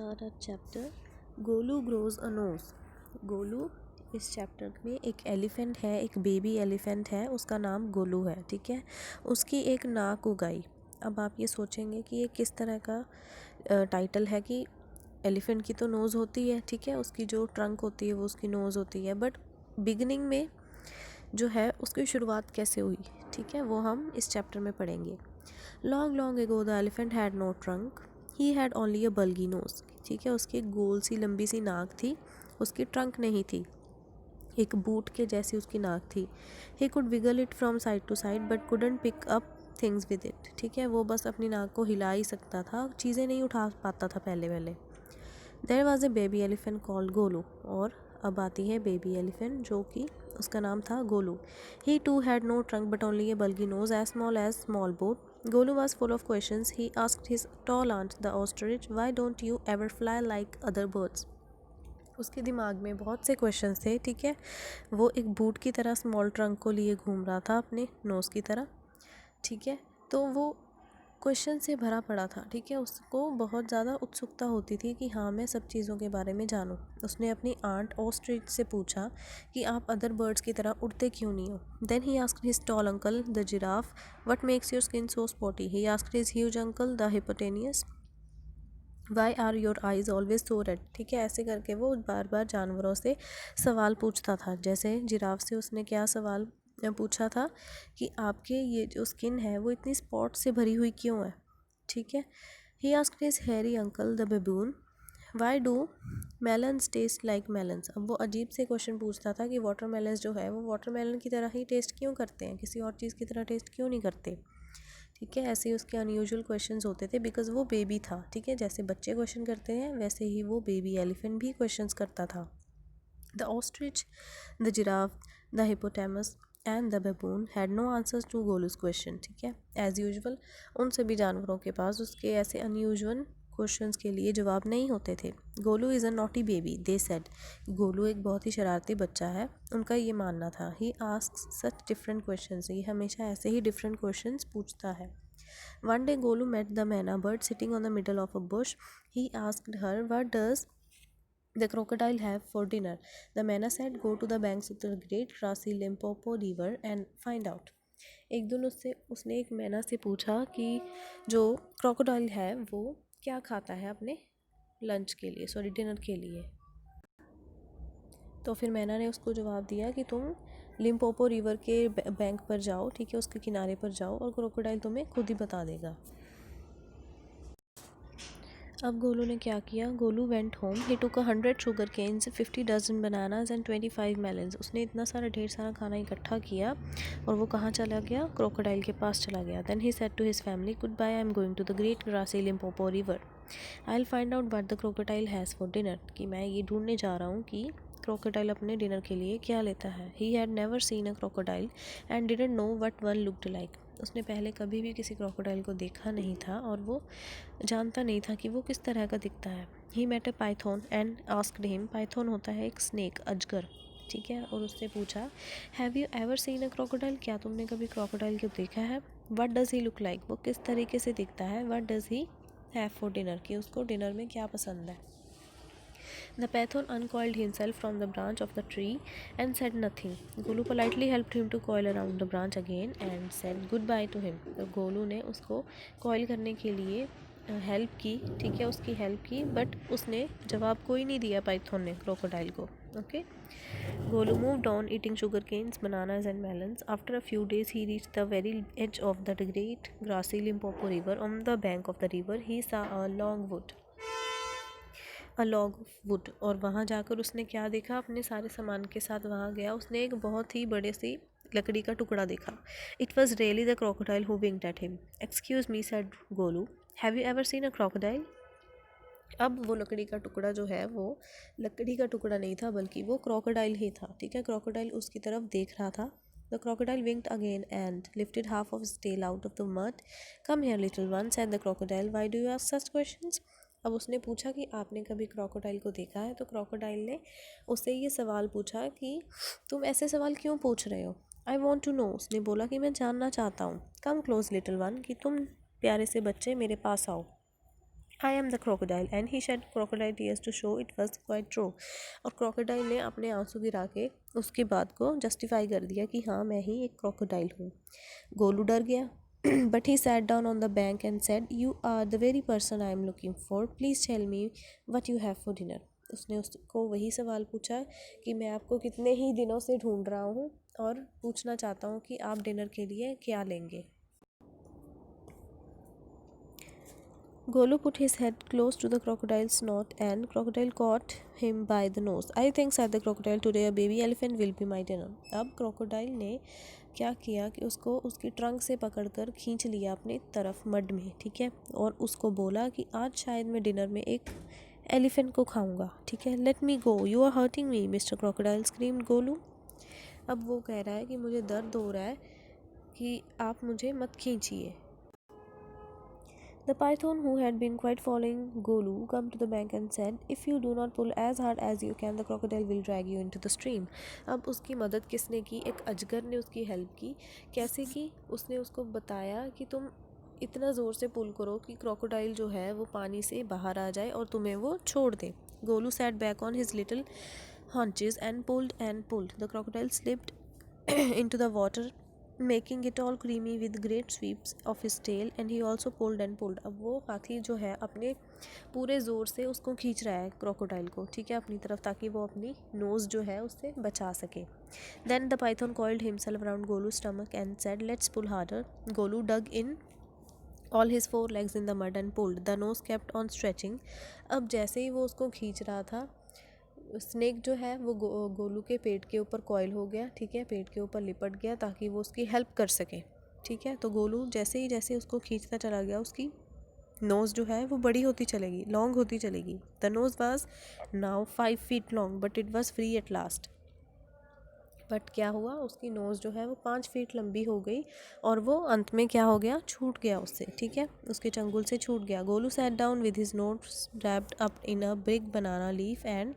our chapter Golu grows a knows. Golu इस chapter में एक एलिफेंट है, एक बेबी एलिफेंट है, उसका नाम गोलू है। ठीक है, उसकी एक नाक उगाई। अब आप ये सोचेंगे कि ये किस तरह का टाइटल है कि एलिफेंट की तो नोज़ होती है, ठीक है, उसकी जो ट्रंक होती है वो उसकी नोज़ होती है, बट बिगनिंग में जो है उसकी शुरुआत कैसे हुई, ठीक है, वो हम इस चैप्टर में पढ़ेंगे। Long long ago the elephant had no trunk, he had only a bulgy nose. ठीक है, उसकी एक गोल सी लंबी सी नाक थी, उसकी ट्रंक नहीं थी, एक बूट के जैसी उसकी नाक थी। He could wiggle it from side to side but couldn't pick up things with it. ठीक है, वो बस अपनी नाक को हिला ही सकता था, चीज़ें नहीं उठा पाता था पहले पहले। There was a baby elephant called Golu, और अब आती है बेबी एलिफेंट जो कि उसका नाम था Golu. He too had no trunk but only a bulgy nose as small boat. Golu was full of questions. He asked his tall aunt, the ostrich, why don't you ever fly like other birds? उसके दिमाग में बहुत से questions थे। ठीक है, वो एक बूट की तरह स्मॉल ट्रंक को लिए घूम रहा था अपने नोज़ की तरह। ठीक है, तो वो क्वेश्चन से भरा पड़ा था। ठीक है, उसको बहुत ज़्यादा उत्सुकता होती थी कि हाँ मैं सब चीज़ों के बारे में जानूँ। उसने अपनी आंट ऑस्ट्रिच से पूछा कि आप अदर बर्ड्स की तरह उड़ते क्यों नहीं हो। Then he asked his tall uncle the giraffe, what makes your skin so spotty. He asked his huge uncle the hippopotamus, why are your eyes always so red. ठीक है, ऐसे करके वो बार बार जानवरों से सवाल पूछता था। जैसे जिराफ से उसने क्या सवाल पूछा था कि आपके ये जो स्किन है वो इतनी स्पॉट से भरी हुई क्यों है। ठीक है, he asked his hairy uncle the baboon, why do melons taste like melons. अब वो अजीब से क्वेश्चन पूछता था कि वाटर मेलन्स जो है वो वाटर मेलन की तरह ही टेस्ट क्यों करते हैं, किसी और चीज़ की तरह टेस्ट क्यों नहीं करते। ठीक है, ऐसे ही उसके अनयूजुअल क्वेश्चंस होते थे बिकॉज वो बेबी था। ठीक है, जैसे बच्चे क्वेश्चन करते हैं वैसे ही वो बेबी एलिफेंट भी क्वेश्चंस करता था। The ostrich, the giraffe, the hippopotamus and the baboon had no answers to Golu's question. ठीक है, एज यूजुअल उन सभी जानवरों के पास उसके ऐसे अनयूजुअल क्वेश्चंस के लिए जवाब नहीं होते थे। Golu is a naughty baby they said. Golu एक बहुत ही शरारती बच्चा है, उनका ये मानना था। ही आस्क्स सच डिफरेंट क्वेश्चंस, ये हमेशा ऐसे ही डिफरेंट क्वेश्चंस पूछता है। One day Golu met the manna bird sitting on the middle of a bush. He asked her, what does the crocodile have for dinner? The manna said, go to the banks of the great grassy Limpopo river and find out. एक दिन उसने एक मैना से पूछा कि जो crocodile है वो क्या खाता है अपने लंच के लिए, सॉरी डिनर के लिए। तो फिर मैना ने उसको जवाब दिया कि तुम लिम्पोपो रिवर के बैंक पर जाओ, ठीक है, उसके किनारे पर जाओ और क्रोकोडाइल तुम्हें खुद ही बता देगा। अब गोलू ने क्या किया, Golu went home. He took 100 sugar canes, 50 dozen bananas and 25 melons. उसने इतना सारा ढेर सारा खाना इकट्ठा किया और वो कहाँ चला गया, क्रोकोडाइल के पास चला गया। Then he said to his family, goodbye, I am going to the great grassy Limpopo river, I will find out what the crocodile has for dinner. कि मैं ये ढूंढने जा रहा हूँ कि क्रोकोडाइल अपने डिनर के लिए क्या लेता है। He had never seen a crocodile and didn't know what one looked like. उसने पहले कभी भी किसी क्रोकोडाइल को देखा नहीं था और वो जानता नहीं था कि वो किस तरह का दिखता है। He met a python and asked him, python होता है एक स्नेक, अजगर। ठीक है, और उससे पूछा, have you ever seen a crocodile, क्या तुमने कभी क्रोकोडाइल को देखा है। What does he look like, वो किस तरीके से दिखता है। What does he have for dinner, कि उसको डिनर में क्या पसंद है। The python uncoiled himself from the branch of the tree and said nothing. Golu politely helped him to coil around the branch again and said goodbye to him. तो गोलू ने उसको coil करने के लिए हेल्प की, ठीक है, उसकी हेल्प की, बट उसने जवाब कोई नहीं दिया पाइथन ने क्रोकोडाइल को। Okay, Golu moved on eating sugar canes, bananas and melons. After a few days he reached the very edge of the great grassy Limpopo river. On the bank of the river he saw a log of would, और वहाँ जाकर उसने क्या देखा, अपने सारे सामान के साथ वहाँ गया, उसने एक बहुत ही बड़े सी लकड़ी का टुकड़ा देखा। It was really the crocodile who winked at him. Excuse me said Golu, have you ever seen a crocodile. अब वो लकड़ी का टुकड़ा जो है वो लकड़ी का टुकड़ा नहीं था बल्कि वो क्रोकोडाइल ही था। ठीक है, क्रोकोडाइल उसकी तरफ देख रहा था। The crocodile winked again and lifted half of its tail out of the mud. Come here little one, said the crocodile, why do you ask such questions? अब उसने पूछा कि आपने कभी क्रोकोडाइल को देखा है। तो क्रोकोडाइल ने उससे ये सवाल पूछा कि तुम ऐसे सवाल क्यों पूछ रहे हो। आई वॉन्ट टू नो, उसने बोला कि मैं जानना चाहता हूँ। कम क्लोज लिटिल वन, कि तुम प्यारे से बच्चे मेरे पास आओ। I am the crocodile and he shed crocodile tears to show it was quite true. और crocodile ने अपने आंसू गिरा के उसकी बात को जस्टिफाई कर दिया कि हाँ मैं ही एक crocodile हूँ। गोलू डर गया but he sat down on the bank and said, "You are the very person I am looking for. Please tell me what you have for dinner." उसने उसको वही सवाल पूछा कि मैं आपको कितने ही दिनों से ढूंढ रहा हूँ और पूछना चाहता हूँ कि आप डिनर के लिए क्या लेंगे। Golu put his head close to the crocodile's snout and crocodile caught him by the nose. "I think," said the crocodile, "today a baby elephant will be my dinner." अब crocodile ने क्या किया कि उसको उसकी ट्रंक से पकड़कर खींच लिया अपनी तरफ मड में, ठीक है, और उसको बोला कि आज शायद मैं डिनर में एक एलिफेंट को खाऊंगा, ठीक है। "Let me go, you are hurting me, Mr. Crocodile," screamed Golu. अब वो कह रहा है कि मुझे दर्द हो रहा है कि आप मुझे मत खींचिए। The python, who had been quite following Golu, came to the bank and said, "If you do not pull as hard as you can, the crocodile will drag you into the stream." अब उसकी मदद किसने की? एक अजगर ने उसकी help की। कैसे की? उसने उसको बताया कि तुम इतना ज़ोर से पुल करो कि क्रोकोडाइल जो है वो पानी से बाहर आ जाए और तुम्हें वो छोड़ दे। Golu sat back on his little haunches and pulled and pulled. The crocodile slipped into the water, making it all creamy with great sweeps of his tail, and he also pulled and pulled. अब वो हाथी जो है अपने पूरे ज़ोर से उसको खींच रहा है क्रोकोडाइल को, ठीक है, अपनी तरफ, ताकि वो अपनी नोज़ जो है उससे बचा सके। Then the python coiled himself around Golu's stomach and said, "Let's pull harder." Golu dug in all his four legs in the mud and pulled. The nose kept on stretching. अब जैसे ही वो उसको खींच रहा था, स्नेक जो है वो गोलू के पेट के ऊपर कॉइल हो गया, ठीक है, पेट के ऊपर लिपट गया ताकि वो उसकी हेल्प कर सके, ठीक है। तो गोलू जैसे उसको खींचता चला गया, उसकी नोज़ जो है वो बड़ी होती चलेगी, लॉन्ग होती चलेगी। The nose was now 5 feet long but it was free at last. But क्या हुआ, उसकी नोज़ जो है वो 5 फीट लंबी हो गई और वो अंत में क्या हो गया, छूट गया उससे, ठीक है, उसके चंगुल से छूट गया। Golu sat down with his nose wrapped up in a big banana leaf and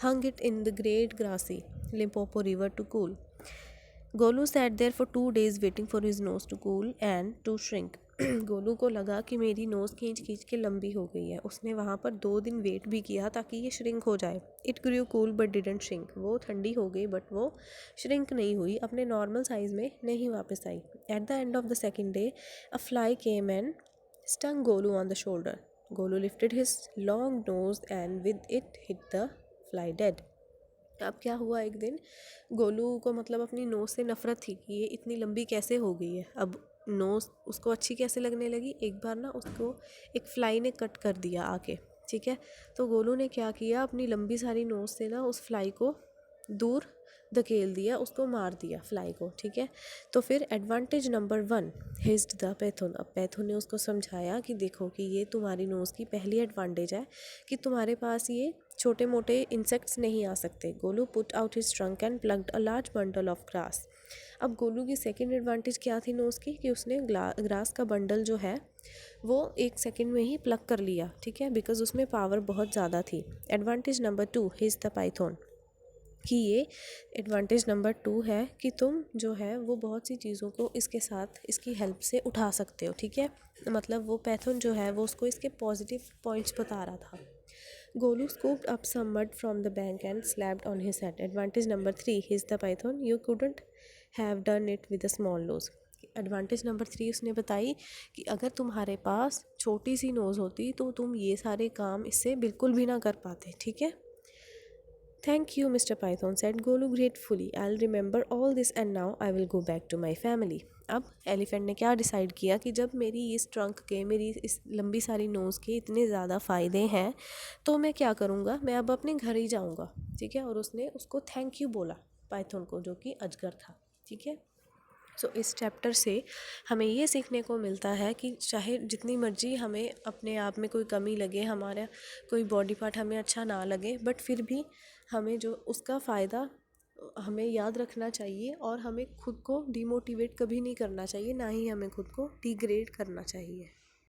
hung it in the great grassy Limpopo river to cool. Golu sat there for 2 days waiting for his nose to cool and to shrink. Golu को लगा कि मेरी nose खींच खींच के लंबी हो गई है। उसने वहाँ पर 2 दिन वेट भी किया ताकि ये श्रिंक हो जाए। It grew cool but didn't shrink. वो ठंडी हो गई बट वो श्रिंक नहीं हुई, अपने नॉर्मल साइज़ में नहीं वापस आई। At the end of the second day a fly came and stung Golu on the shoulder. Golu lifted his long nose and with it hit the fly dead. अब क्या हुआ, एक दिन गोलू को मतलब अपनी नोज़ से नफ़रत थी कि ये इतनी लंबी कैसे हो गई है। अब नोज़ उसको अच्छी कैसे लगने लगी, एक बार ना उसको एक फ़्लाई ने कट कर दिया आके, ठीक है। तो गोलू ने क्या किया, अपनी लंबी सारी नोज़ से ना उस फ्लाई को दूर धकेल दिया, उसको मार दिया फ्लाई को, ठीक है। तो फिर एडवांटेज नंबर 1 हिज्ड द पैथन। अब पैथन ने उसको समझाया कि देखो कि ये तुम्हारी नोज़ की पहली एडवांटेज है कि तुम्हारे पास ये छोटे मोटे इंसेक्ट्स नहीं आ सकते। Golu put out his trunk and plugged a large bundle of grass. अब गोलू की सेकेंड एडवांटेज क्या थी नोज़ की, कि उसने ग्रास का बंडल जो है वो 1 सेकेंड में ही प्लग कर लिया, ठीक है, बिकॉज उसमें पावर बहुत ज़्यादा थी। Advantage number 2 his the Python, कि ये एडवांटेज नंबर 2 है कि तुम जो है वो बहुत सी चीज़ों को इसके साथ इसकी हेल्प से उठा सकते हो, ठीक है। मतलब वो पैथन जो है वो उसको इसके पॉजिटिव पॉइंट्स बता रहा था। Golu scooped up some mud from the bank and slapped on his head. Advantage number 3 he's the python. You couldn't have done it with a small nose. Advantage number 3 उसने बताई कि अगर तुम्हारे पास छोटी सी नोज़ होती तो तुम ये सारे काम इससे बिल्कुल भी ना कर पाते, ठीक है। Thank you, Mr. Python, said Golu gratefully. I'll remember all this and now I will go back to my family. अब एलिफेंट ने क्या डिसाइड किया कि जब मेरी इस ट्रंक के, मेरी इस लंबी सारी नोज़ के इतने ज़्यादा फ़ायदे हैं तो मैं क्या करूँगा, मैं अब अपने घर ही जाऊँगा, ठीक है। और उसने उसको थैंक यू बोला पाइथन को, जो कि अजगर था, ठीक है। सो इस चैप्टर से हमें ये सीखने को मिलता है कि चाहे जितनी मर्जी हमें अपने आप में कोई कमी लगे, हमारा कोई बॉडी पार्ट हमें अच्छा ना लगे, बट फिर भी हमें जो उसका फ़ायदा हमें याद रखना चाहिए और हमें खुद को डिमोटिवेट कभी नहीं करना चाहिए, ना ही हमें खुद को डिग्रेड करना चाहिए।